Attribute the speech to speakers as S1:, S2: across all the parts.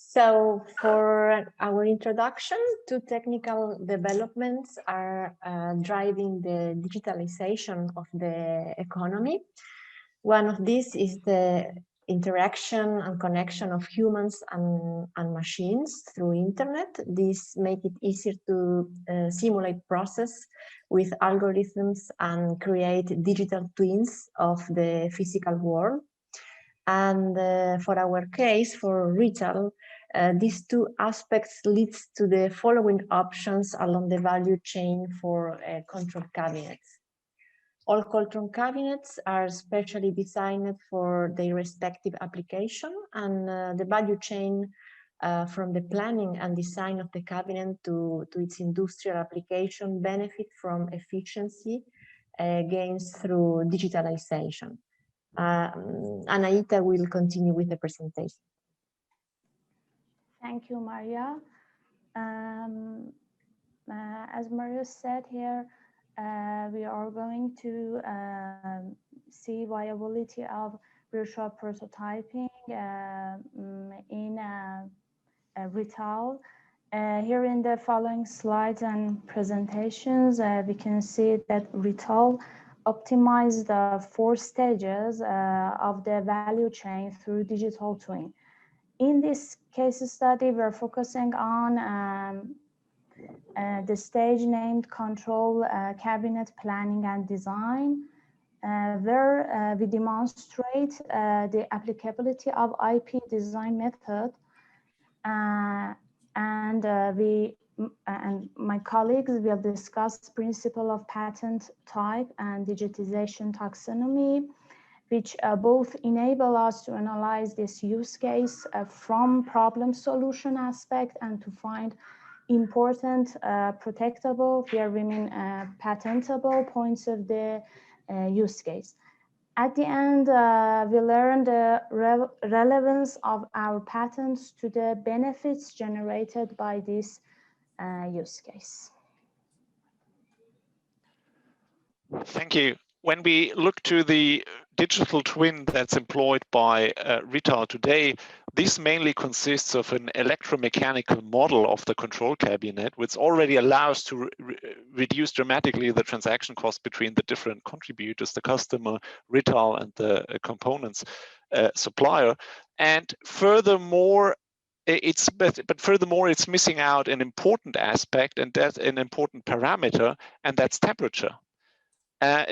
S1: So for our introduction, two technical developments are driving the digitalization of the economy. One of these is the interaction and connection of humans and machines through internet. This makes it easier to simulate process with algorithms and create digital twins of the physical world. And for our case, for Rittal, these two aspects leads to the following options along the value chain for control cabinets. All control cabinets are specially designed for their respective application, and the value chain from the planning and design of the cabinet to its industrial application benefit from efficiency gains through digitalization. Anaita will continue with the presentation.
S2: Thank you, Maria. As Maria said here, we are going to see viability of virtual prototyping in Rittal. Here in the following slides and presentations, we can see that Rittal optimize the 4 stages of the value chain through digital twin. In this case study, we're focusing on the stage named control cabinet planning and design, where we demonstrate the applicability of IP design method, and my colleagues will discuss principle of patent type and digitization taxonomy, which both enable us to analyze this use case from problem solution aspect and to find important protectable, here we mean patentable points of the use case. At the end, we learned the relevance of our patents to the benefits generated by this use case.
S3: Thank you. When we look to the digital twin that's employed by Rittal today, this mainly consists of an electromechanical model of the control cabinet, which already allows to reduce dramatically the transaction cost between the different contributors, the customer, Rittal, and the components supplier. And furthermore, it's missing out an important aspect, and that's an important parameter, and that's temperature.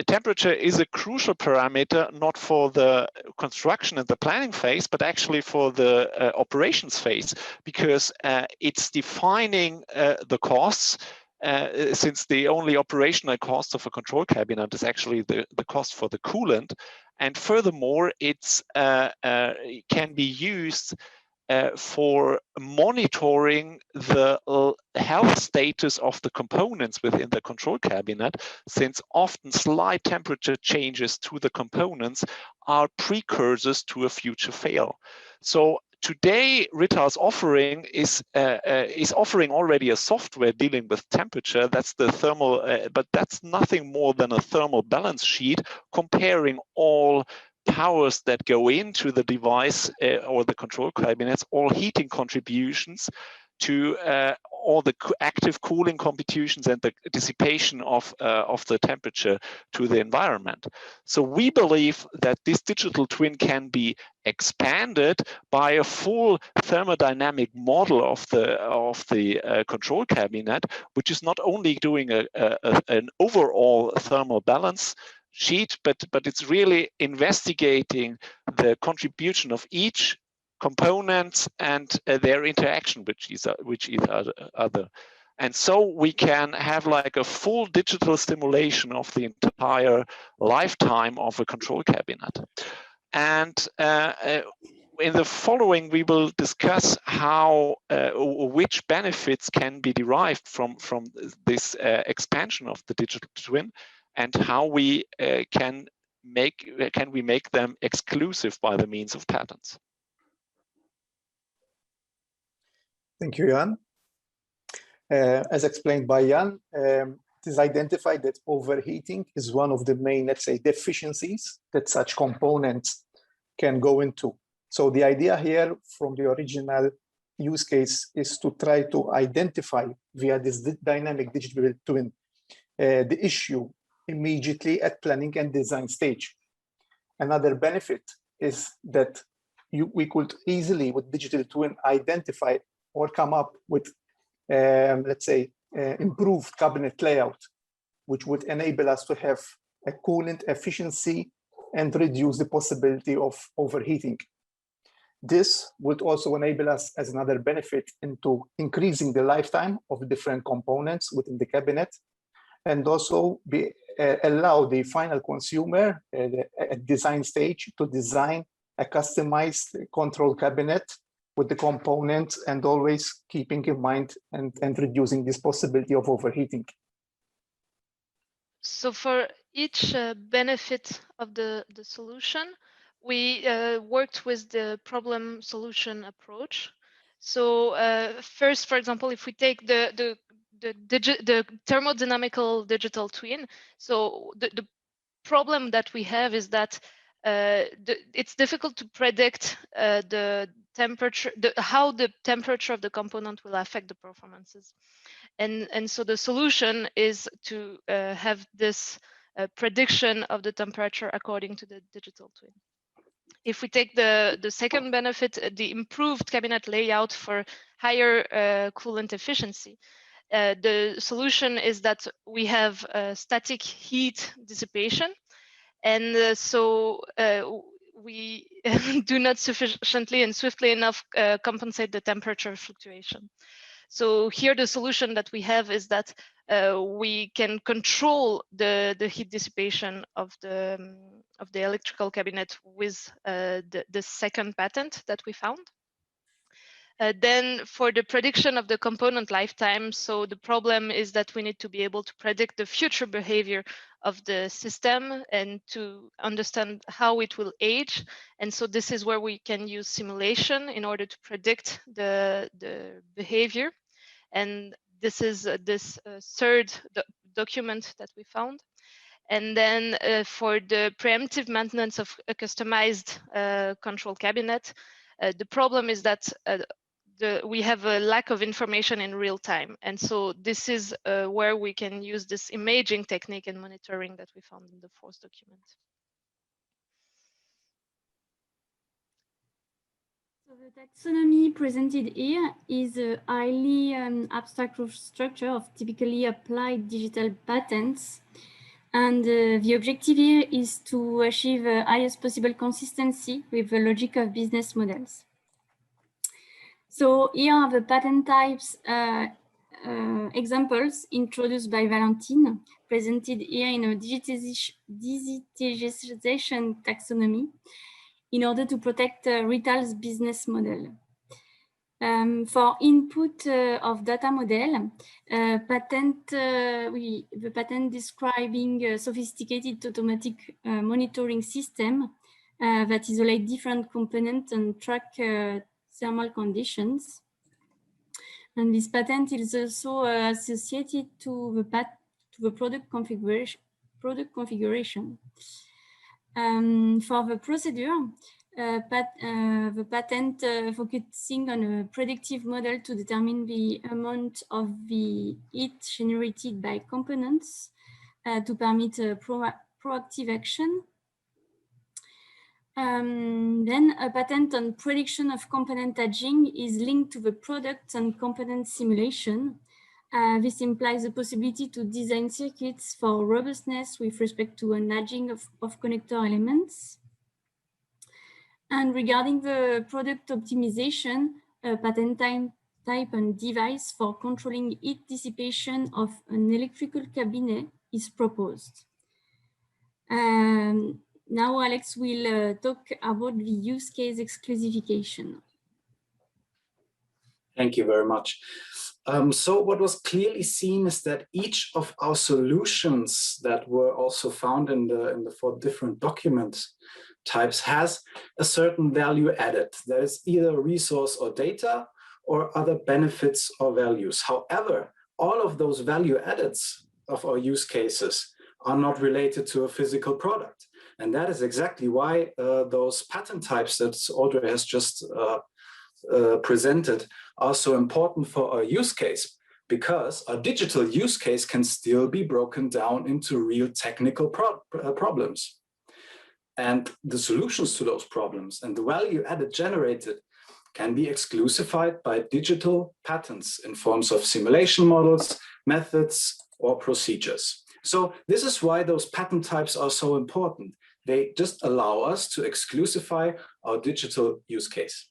S3: Temperature is a crucial parameter, not for the construction and the planning phase, but actually for the operations phase, because it's defining the costs, since the only operational cost of a control cabinet is actually the cost for the coolant. And furthermore, it can be used for monitoring the health status of the components within the control cabinet, since often slight temperature changes to the components are precursors to a future fail. So today, Rittal's offering is offering already a software dealing with temperature. That's the thermal, but that's nothing more than a thermal balance sheet comparing all powers that go into the device or the control cabinets, all heating contributions to all the active cooling computations and the dissipation of the temperature to the environment. So we believe that this digital twin can be expanded by a full thermodynamic model of the control cabinet, which is not only doing an overall thermal balance sheet, but it's really investigating the contribution of each component and their interaction with each other. And so we can have like a full digital simulation of the entire lifetime of a control cabinet. And in the following, we will discuss how which benefits can be derived from this expansion of the digital twin, and how we can we make them exclusive by the means of patents.
S4: Thank you, Jan. As explained by Jan, it is identified that overheating is one of the main, let's say, deficiencies that such components can go into. So the idea here from the original use case is to try to identify via this dynamic digital twin the issue immediately at planning and design stage. Another benefit is that we could easily, with digital twin, identify or come up with, let's say, improved cabinet layout, which would enable us to have a coolant efficiency and reduce the possibility of overheating. This would also enable us as another benefit into increasing the lifetime of different components within the cabinet, and also allow the final consumer at design stage to design a customized control cabinet with the components, and always keeping in mind and reducing this possibility of overheating.
S5: So for each benefit of the solution, we worked with the problem solution approach. So first, for example, if we take the thermodynamical digital twin, so the problem that we have is that it's difficult to predict the temperature, how the temperature of the component will affect the performances. And so the solution is to have this prediction of the temperature according to the digital twin. If we take the second benefit, the improved cabinet layout for higher coolant efficiency, the solution is that we have static heat dissipation. And so we do not sufficiently and swiftly enough compensate the temperature fluctuation. So here the solution that we have is that we can control the heat dissipation of the electrical cabinet with the second patent that we found. Then for the prediction of the component lifetime, so the problem is that we need to be able to predict the future behavior of the system and to understand how it will age. And so this is where we can use simulation in order to predict the behavior. And this is this third document that we found. And then for the preemptive maintenance of a customized control cabinet, the problem is that we have a lack of information in real time. And so this is where we can use this imaging technique and monitoring that we found in the fourth document.
S6: So the taxonomy presented here is a highly abstract structure of typically applied digital patents. And the objective here is to achieve the highest possible consistency with the logic of business models. So here are the patent types examples introduced by Valentine, presented here in a digitization taxonomy in order to protect Rittal's business model. For input of data model, the patent describing a sophisticated automatic monitoring system that isolate different components and track thermal conditions. And this patent is also associated to the product configuration. For the procedure, the patent focusing on a predictive model to determine the amount of the heat generated by components to permit proactive action. Then a patent on prediction of component aging is linked to the product and component simulation. This implies the possibility to design circuits for robustness with respect to an aging of connector elements. And regarding the product optimization, a patent type and device for controlling heat dissipation of an electrical cabinet is proposed. Now Alex will talk about the use case exclusification.
S7: Thank you very much. So what was clearly seen is that each of our solutions that were also found in the 4 different document types has a certain value added. That is either resource or data or other benefits or values. However, all of those value addeds of our use cases are not related to a physical product. And that is exactly why those patent types that Audrey has just presented are so important for our use case, because our digital use case can still be broken down into real technical problems. And the solutions to those problems and the value added generated can be exclusified by digital patents in forms of simulation models, methods, or procedures. So this is why those patent types are so important. They just allow us to exclusify our digital use case.